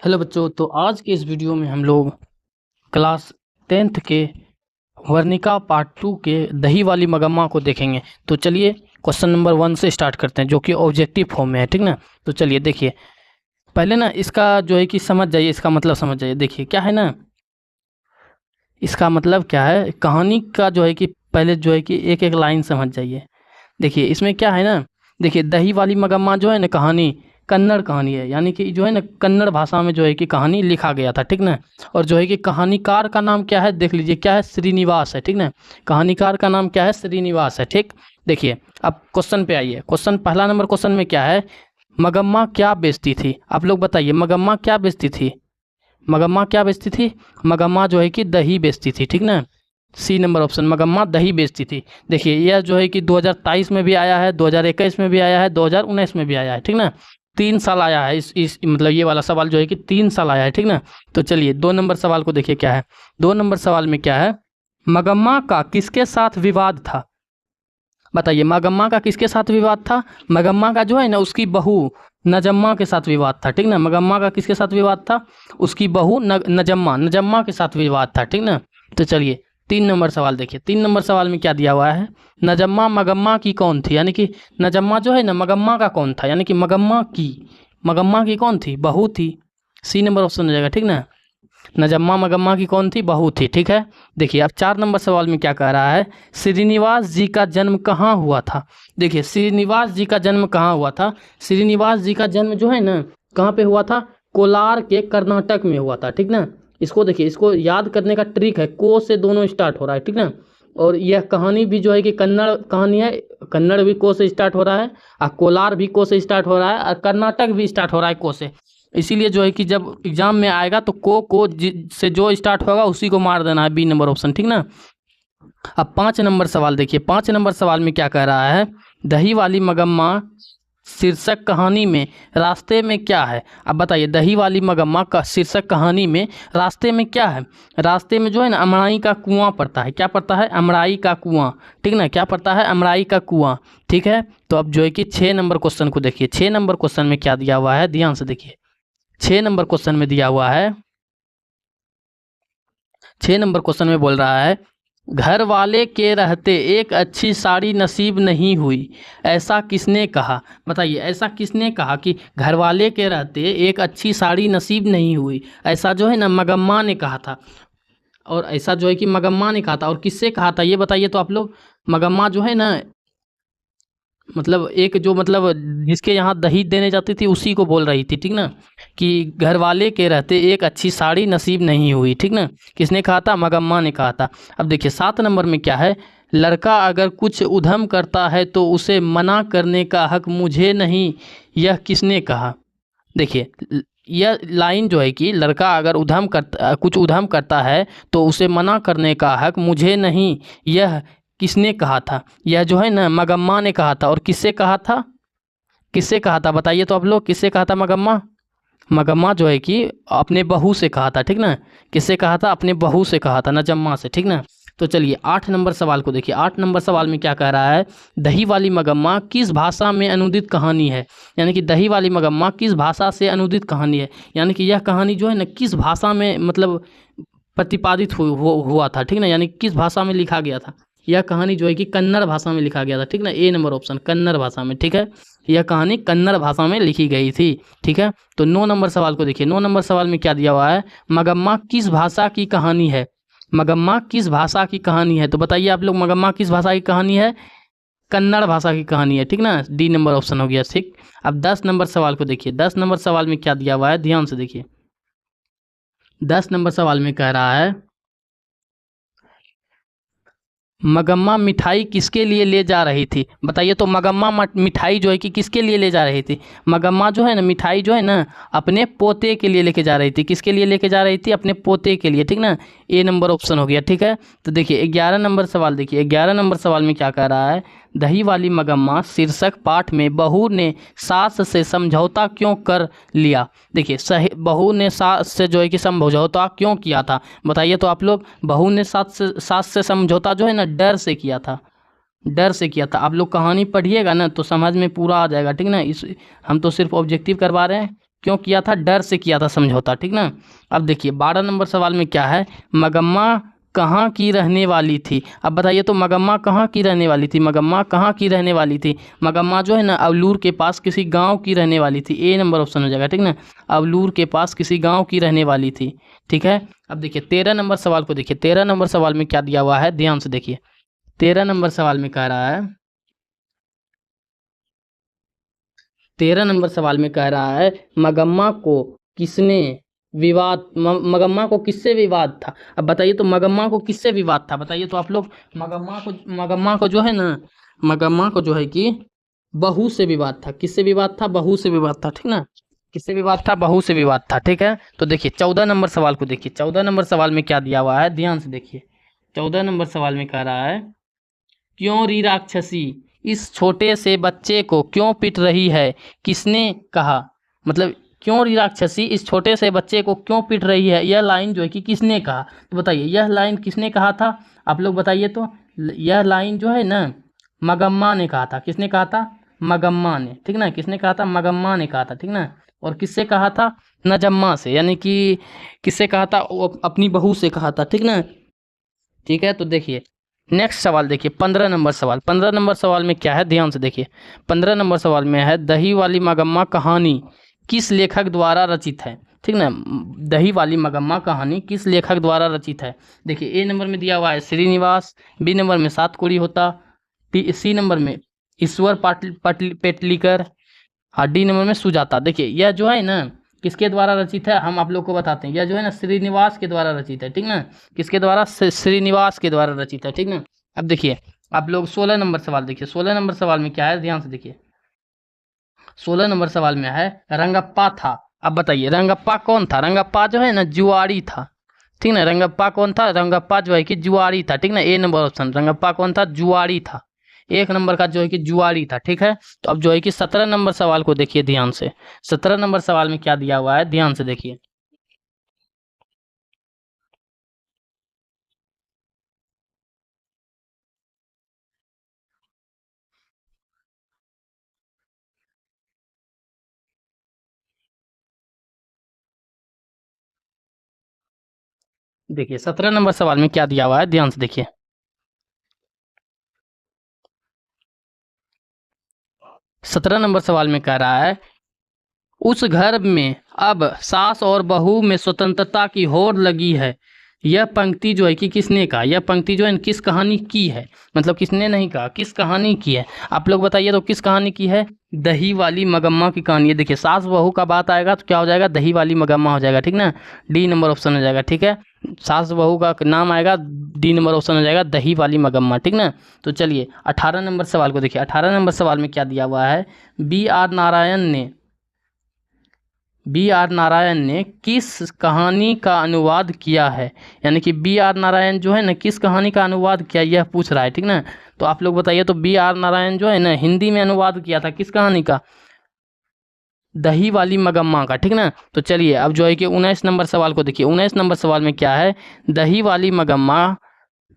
Hello बच्चों, तो आज के इस वीडियो में हम लोग क्लास 10th के वर्णिका पार्ट 2 के दही वाली मगम्मा को देखेंगे। तो चलिए क्वेश्चन नंबर 1 से स्टार्ट करते हैं, जो कि ऑब्जेक्टिव फॉर्म में है। ठीक ना। तो चलिए देखिए, पहले ना इसका जो है कि समझ जाइए, इसका मतलब समझ जाइए। देखिए क्या है ना, इसका मतलब क्या है, कहानी का जो है कि पहले जो है कि एक एक लाइन समझ जाइए। देखिए इसमें क्या है ना, देखिए दही वाली मगम्मा जो है ना कहानी कन्नड़ कहानी है, यानी कि जो है ना कन्नड़ भाषा में जो है कि कहानी लिखा गया था। ठीक ना। और जो है कि कहानीकार का नाम क्या है, देख लीजिए, क्या है, श्रीनिवास है। ठीक ना। कहानीकार का नाम क्या है, श्रीनिवास है। ठीक। देखिए अब क्वेश्चन पे आइए। क्वेश्चन पहला नंबर क्वेश्चन में क्या है, मगम्मा क्या बेचती थी। आप लोग बताइए मगम्मा क्या बेचती थी। मगम्मा क्या बेचती थी, मगम्मा जो है कि दही बेचती थी। ठीक ना। सी नंबर ऑप्शन, मगम्मा दही बेचती थी। देखिए यह जो है कि 2023 में भी आया है, 2021 में भी आया है, 2019 में भी आया है। ठीक ना। 3 साल आया है इस मतलब ये वाला सवाल जो है कि 3 साल आया है। ठीक ना। तो चलिए 2 नंबर सवाल को देखिए क्या है। 2 नंबर सवाल में क्या है, मगम्मा का किसके साथ विवाद था। बताइए मगम्मा का किसके साथ विवाद था। मगम्मा का जो है ना उसकी बहू नजम्मा के साथ विवाद था। ठीक ना। मगम्मा का किसके साथ विवाद था, उसकी बहू नजम्मा नजम्मा के साथ विवाद था। ठीक ना। तो चलिए 3 नंबर सवाल देखिए। 3 नंबर सवाल में क्या दिया हुआ है, नजम्मा मगम्मा की कौन थी, यानी कि नजम्मा जो है ना मगम्मा का कौन था, यानी कि मगम्मा की कौन थी, बहू थी। सी नंबर ऑप्शन हो जाएगा। ठीक ना। नजम्मा मगम्मा की कौन थी, बहू थी। ठीक है। देखिए अब 4 नंबर सवाल में क्या कह रहा है, श्रीनिवास जी का जन्म कहाँ हुआ था। देखिए श्रीनिवास जी का जन्म कहाँ हुआ था। श्रीनिवास जी का जन्म जो है ना कहाँ पे हुआ था, कोलार के कर्नाटक में हुआ था। ठीक ना। इसको देखिए, इसको याद करने का ट्रिक है, को से दोनों स्टार्ट हो रहा है। ठीक ना। और यह कहानी भी जो है कि कन्नड़ कहानी है, कन्नड़ भी को से स्टार्ट हो रहा है, और कोलार भी को से स्टार्ट हो रहा है, और कर्नाटक भी स्टार्ट हो रहा है को से। इसीलिए जो है कि जब एग्जाम में आएगा तो को से जो स्टार्ट होगा उसी को मार देना है, बी नंबर ऑप्शन। ठीक ना। अब 5 नंबर सवाल देखिए। 5 नंबर सवाल में क्या कह रहा है, दही वाली मगम्मा शीर्षक कहानी में रास्ते में क्या है। अब बताइए दही वाली मगम्मा का शीर्षक कहानी में रास्ते में क्या है। रास्ते में जो है ना अमराई का कुआं पड़ता है। क्या पड़ता है, अमराई का कुआं। ठीक ना, क्या पड़ता है, अमराई का कुआं। ठीक है। तो अब जो है कि 6 नंबर क्वेश्चन को देखिए। 6 नंबर क्वेश्चन में क्या दिया हुआ है, ध्यान से देखिए। 6 नंबर क्वेश्चन में दिया हुआ है, 6 नंबर क्वेश्चन में बोल रहा है, घर वाले के रहते एक अच्छी साड़ी नसीब नहीं हुई, ऐसा किसने कहा। बताइए ऐसा किसने कहा कि घर वाले के रहते एक अच्छी साड़ी नसीब नहीं हुई। ऐसा जो है ना मगम्मा ने कहा था। और ऐसा जो है कि मगम्मा ने कहा था, और किससे कहा था ये बताइए तो आप लोग। मगम्मा जो है ना मतलब एक जो मतलब जिसके यहाँ दही देने जाती थी उसी को बोल रही थी। ठीक ना। कि घर वाले के रहते एक अच्छी साड़ी नसीब नहीं हुई। ठीक ना। किसने कहा था, मगम्मा ने कहा था। अब देखिए 7 नंबर में क्या है, लड़का अगर कुछ उधम करता है तो उसे मना करने का हक मुझे नहीं, यह किसने कहा। देखिए यह लाइन जो है कि लड़का अगर कुछ उधम करता है तो उसे मना करने का हक मुझे नहीं, यह किसने कहा था। यह जो है ना मगम्मा ने कहा था। और किससे कहा था, किससे कहा था बताइए तो आप लोग, किससे कहा था मगम्मा। मगम्मा जो है कि अपने बहू से कहा था। ठीक ना। किससे कहा था, अपने बहू से कहा था, नजम्मा से। ठीक ना। तो चलिए 8 नंबर सवाल को देखिए। 8 नंबर सवाल में क्या कह रहा है, दही वाली मगम्मा किस भाषा में अनुदित कहानी है। यानी कि दही वाली मगम्मा किस भाषा से अनुदित कहानी है, यानी कि यह कहानी जो है ना किस भाषा में मतलब प्रतिपादित हुआ था। ठीक ना। यानी किस भाषा में लिखा गया था। यह कहानी जो है कि कन्नड़ भाषा में लिखा गया था। ठीक ना। ए नंबर ऑप्शन, कन्नड़ भाषा में। ठीक है। यह कहानी कन्नड़ भाषा में लिखी गई थी। ठीक है। तो 9 नंबर सवाल को देखिए। 9 नंबर सवाल में क्या दिया हुआ है, मगम्मा किस भाषा की कहानी है। मगम्मा किस भाषा की कहानी है, तो बताइए आप लोग, मगम्मा किस भाषा की कहानी है, कन्नड़ भाषा की कहानी है। ठीक ना। डी नंबर ऑप्शन हो गया। ठीक। अब 10 नंबर सवाल को देखिए। 10 नंबर सवाल में क्या दिया हुआ है, ध्यान से देखिए। 10 नंबर सवाल में कह रहा है, मगम्मा मिठाई किसके लिए ले जा रही थी। बताइए तो मगम्मा मिठाई जो है कि किसके लिए ले जा रही थी। मगम्मा जो है ना मिठाई जो है ना अपने पोते के लिए लेके जा रही थी। किसके लिए लेके जा रही थी, अपने पोते के लिए। ठीक ना। ए नंबर ऑप्शन हो गया। ठीक है। तो देखिए 11 नंबर सवाल देखिए। 11 नंबर सवाल में क्या कह रहा है, दही वाली मगम्मा शीर्षक पाठ में बहू ने सास से समझौता क्यों कर लिया। देखिए सही, बहू ने सास से जो है कि समझौता क्यों किया था, बताइए तो आप लोग। बहू ने सास से समझौता जो है ना डर से किया था। डर से किया था। आप लोग कहानी पढ़िएगा ना तो समझ में पूरा आ जाएगा। ठीक ना। इस हम तो सिर्फ ऑब्जेक्टिव करवा रहे हैं, क्यों किया था? डर से किया था समझौता, ठीक ना। अब देखिए 12 नंबर सवाल में क्या है, मगम्मा कहाँ की रहने वाली थी। अब बताइए तो मगम्मा कहाँ की रहने वाली थी, मगम्मा कहाँ की रहने वाली थी। मगम्मा जो है ना अवलूर के पास किसी गांव की रहने वाली थी, ए नंबर ऑप्शन हो जाएगा, ठीक ना। अवलूर के पास किसी गांव की रहने वाली थी, ठीक है। अब देखिए 13 नंबर सवाल को देखिए, 13 नंबर सवाल में क्या दिया हुआ है, ध्यान से देखिए। 13 नंबर सवाल में कह रहा है, 13 नंबर सवाल में कह रहा है मगम्मा को किसने मगम्मा को किससे विवाद था। अब बताइए तो मगम्मा को किससे विवाद था, बताइए तो आप लोग। मगम्मा को जो है ना, मगम्मा को जो है कि बहू से विवाद था। किससे विवाद था? बहू से विवाद था, ठीक ना। किससे विवाद था? बहू से विवाद था, ठीक है। तो देखिए 14 नंबर सवाल को देखिए, 14 नंबर सवाल में क्या दिया हुआ है, ध्यान से देखिए। 14 नंबर सवाल में कह रहा है, क्यों री राक्षसी इस छोटे से बच्चे को क्यों पीट रही है, किसने कहा। मतलब क्यों री राक्षसी इस छोटे से बच्चे को क्यों पीट रही है, यह लाइन जो है कि किसने कहा। तो बताइए यह लाइन किसने कहा था, आप लोग बताइए तो। यह लाइन जो है ना मगम्मा ने कहा था। किसने कहा था? मगम्मा ने, ठीक ना। किसने कहा था? मगम्मा ने कहा था, ठीक ना। और किससे कहा था? नजम्मा से, यानी कि किससे कहा था? वो अपनी बहू से कहा था, ठीक ना। ठीक है, तो देखिए नेक्स्ट सवाल देखिए 15 नंबर सवाल। 15 नंबर सवाल में क्या है, ध्यान से देखिए। 15 नंबर सवाल में है, दही वाली मगम्मा कहानी किस लेखक द्वारा रचित है, ठीक ना। दही वाली मगम्मा कहानी किस लेखक द्वारा रचित है। देखिए ए नंबर में दिया हुआ है श्रीनिवास, बी नंबर में सातकोड़ी होता, सी नंबर में ईश्वर पेटलीकर, हाँ डी नंबर में सुजाता। देखिए यह जो है ना किसके द्वारा रचित है, हम आप लोग को बताते हैं। यह जो है ना श्रीनिवास के द्वारा रचित है, ठीक ना। किसके द्वारा? श्रीनिवास के द्वारा रचित है, ठीक ना। अब देखिए आप लोग 16 नंबर सवाल देखिए। 16 नंबर सवाल में क्या है, ध्यान से देखिए। 16 नंबर सवाल में है रंगप्पा था। अब बताइए रंगप्पा कौन था। रंगप्पा जो है ना जुआरी था, ठीक ना। रंगप्पा कौन था? रंगप्पा जो है कि जुआरी था, ठीक ना। ए नंबर ऑप्शन, रंगप्पा कौन था? जुआरी था। एक नंबर का जो है कि जुआरी था, ठीक है। तो अब जो है कि 17 नंबर सवाल को देखिए ध्यान से। 17 नंबर सवाल में क्या दिया हुआ है, ध्यान से देखिए। देखिए 17 नंबर सवाल में क्या दिया हुआ है, ध्यान से देखिए। 17 नंबर सवाल में कह रहा है, उस घर में अब सास और बहू में स्वतंत्रता की होड़ लगी है। यह पंक्ति जो है कि किसने कहा, यह पंक्ति जो है किस कहानी की है। मतलब किसने नहीं कहा, किस कहानी की है। आप लोग बताइए तो किस कहानी की है। दही वाली मगम्मा की कहानी है। देखिए सास बहू का बात आएगा तो क्या हो जाएगा, दही वाली मगम्मा हो जाएगा, ठीक ना। डी नंबर ऑप्शन हो जाएगा, ठीक है। सास बहू का नाम आएगा, डी नंबर ऑप्शन हो जाएगा दही वाली मगम्मा, ठीक ना। तो चलिए 18 नंबर सवाल को देखिए। 18 नंबर सवाल में क्या दिया हुआ है, बी आर नारायण ने किस कहानी का अनुवाद किया है। यानी कि बी आर नारायण जो है ना किस कहानी का अनुवाद किया, यह पूछ रहा है, ठीक ना। तो आप लोग बताइए तो बी आर नारायण जो है ना हिंदी में अनुवाद किया था किस कहानी का, दही वाली मगम्मा का, ठीक ना। तो चलिए अब जो है कि 19 नंबर सवाल को देखिए। 19 नंबर सवाल में क्या है, दही वाली मगम्मा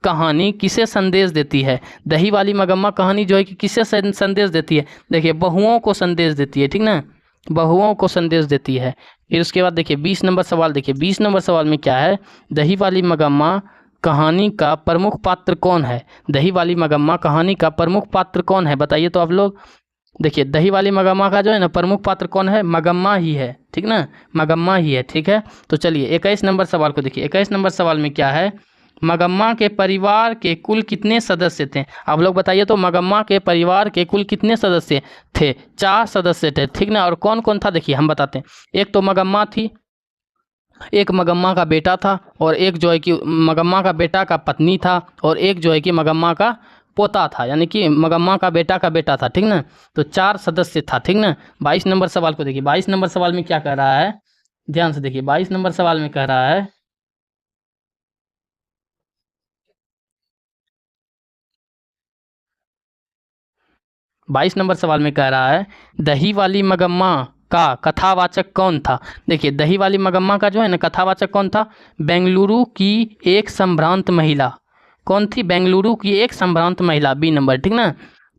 कहानी किसे संदेश देती है। दही वाली मगम्मा कहानी जो है कि किसे संदेश देती है। देखिए बहुओं को संदेश देती है, ठीक ना। बहुओं को संदेश देती है। फिर उसके बाद देखिए 20 नंबर सवाल देखिए। 20 नंबर सवाल में क्या है, दही वाली मगम्मा कहानी का प्रमुख पात्र कौन है। दही वाली मगम्मा कहानी का प्रमुख पात्र कौन है, बताइए तो आप लोग। देखिए दही वाली मगम्मा का जो है ना प्रमुख पात्र कौन है, मगम्मा ही है, ठीक ना। मगम्मा ही है, ठीक है। तो चलिए 21 नंबर सवाल को देखिए। 21 नंबर सवाल में क्या है, मगम्मा के परिवार के कुल कितने सदस्य थे। आप लोग बताइए तो मगम्मा के परिवार के कुल कितने सदस्य थे। 4 सदस्य थे, ठीक ना। और कौन कौन था देखिए हम बताते हैं। एक तो मगम्मा थी, एक मगम्मा का बेटा था, और एक जो है कि मगम्मा का बेटा का पत्नी था, और एक जो है कि मगम्मा का पोता था, यानी कि मगम्मा का बेटा था, ठीक ना। तो 4 सदस्य था, ठीक ना। 22 नंबर सवाल को देखिए। 22 नंबर सवाल में क्या कह रहा है, ध्यान से देखिए। 22 नंबर सवाल में कह रहा है, 22 नंबर सवाल में कह रहा है, दही वाली मगम्मा का कथावाचक कौन था। देखिए दही वाली मगम्मा का जो है ना कथावाचक कौन था, बेंगलुरु की एक संभ्रांत महिला। कौन थी, बेंगलुरु की एक संभ्रांत महिला, बी नंबर, ठीक ना।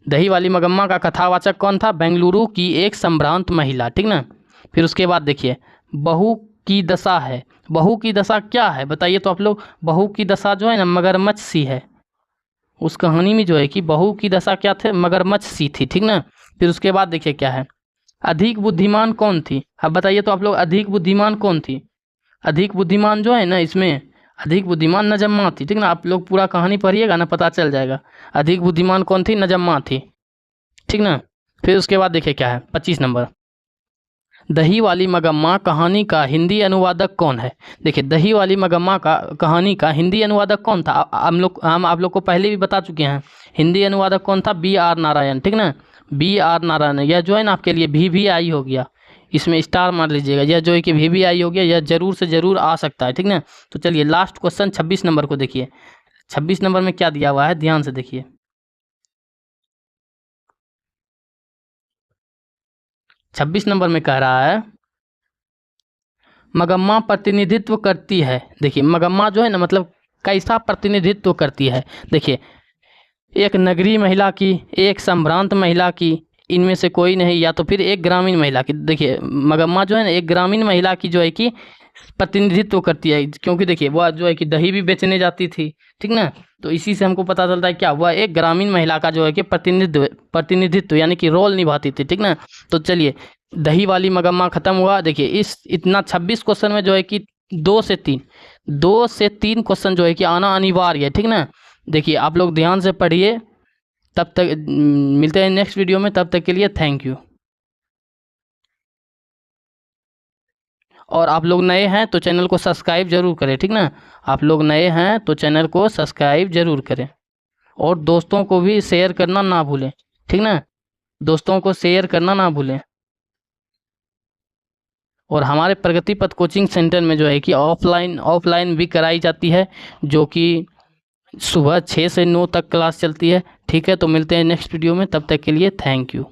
दही वाली मगम्मा का कथावाचक कौन था, बेंगलुरु की एक संभ्रांत महिला, ठीक ना। फिर उसके बाद देखिए बहू की दशा है। बहू की दशा क्या है बताइए तो आप लोग। बहू की दशा जो है ना मगरमच्छ सी है। उस कहानी में जो है कि बहू की दशा क्या थे, मगरमच्छ सी थी, ठीक ना। फिर उसके बाद देखिए क्या है, अधिक बुद्धिमान कौन थी। अब बताइए तो आप लोग अधिक बुद्धिमान कौन थी। अधिक बुद्धिमान जो है ना इसमें, अधिक बुद्धिमान नजम्मा थी, ठीक ना। आप लोग पूरा कहानी पढ़िएगा ना, पता चल जाएगा अधिक बुद्धिमान कौन थी, नजम्मा थी, ठीक ना। फिर उसके बाद देखिए क्या है 25 नंबर, दही वाली मगम्मा कहानी का हिंदी अनुवादक कौन है। देखिए दही वाली मगम्मा का कहानी का हिंदी अनुवादक कौन था। हम आप लोग को पहले भी बता चुके हैं। हिंदी अनुवादक कौन था, B.R. नारायण, ठीक ना। B.R. नारायण। यह जो है ना आपके लिए VVI हो गया, इसमें स्टार मार लीजिएगा। यह जो है कि VVI हो गया, यह जरूर से जरूर आ सकता है, ठीक ना। तो चलिए लास्ट क्वेश्चन 26 नंबर को देखिए। 26 नंबर में क्या दिया हुआ है, ध्यान से देखिए। 26 नंबर में कह रहा है मगम्मा प्रतिनिधित्व करती है। देखिए मगम्मा जो है ना मतलब कैसा प्रतिनिधित्व करती है। देखिए एक नगरीय महिला की, एक संभ्रांत महिला की, इनमें से कोई नहीं, या तो फिर एक ग्रामीण महिला की। देखिए मगम्मा जो है ना एक ग्रामीण महिला की जो है कि प्रतिनिधित्व करती है, क्योंकि देखिए वह जो है कि दही भी बेचने जाती थी, ठीक ना। तो इसी से हमको पता चलता है क्या, वह एक ग्रामीण महिला का जो है कि प्रतिनिधित्व यानी कि रोल निभाती थी, ठीक ना। तो चलिए दही वाली मगम्मा खत्म हुआ। देखिए इस इतना 26 क्वेश्चन में जो है कि 2 से 3 क्वेश्चन जो है कि आना अनिवार्य है, ठीक ना। देखिए आप लोग ध्यान से पढ़िए। तब तक मिलते हैं नेक्स्ट वीडियो में, तब तक के लिए थैंक यू। और आप लोग नए हैं तो चैनल को सब्सक्राइब जरूर करें, ठीक ना। आप लोग नए हैं तो चैनल को सब्सक्राइब जरूर करें, और दोस्तों को भी शेयर करना ना भूलें, ठीक ना। दोस्तों को शेयर करना ना भूलें। और हमारे प्रगति पथ कोचिंग सेंटर में जो है कि ऑफलाइन भी कराई जाती है, जो कि सुबह 6 से 9 तक क्लास चलती है, ठीक है। तो मिलते हैं नेक्स्ट वीडियो में, तब तक के लिए थैंक यू।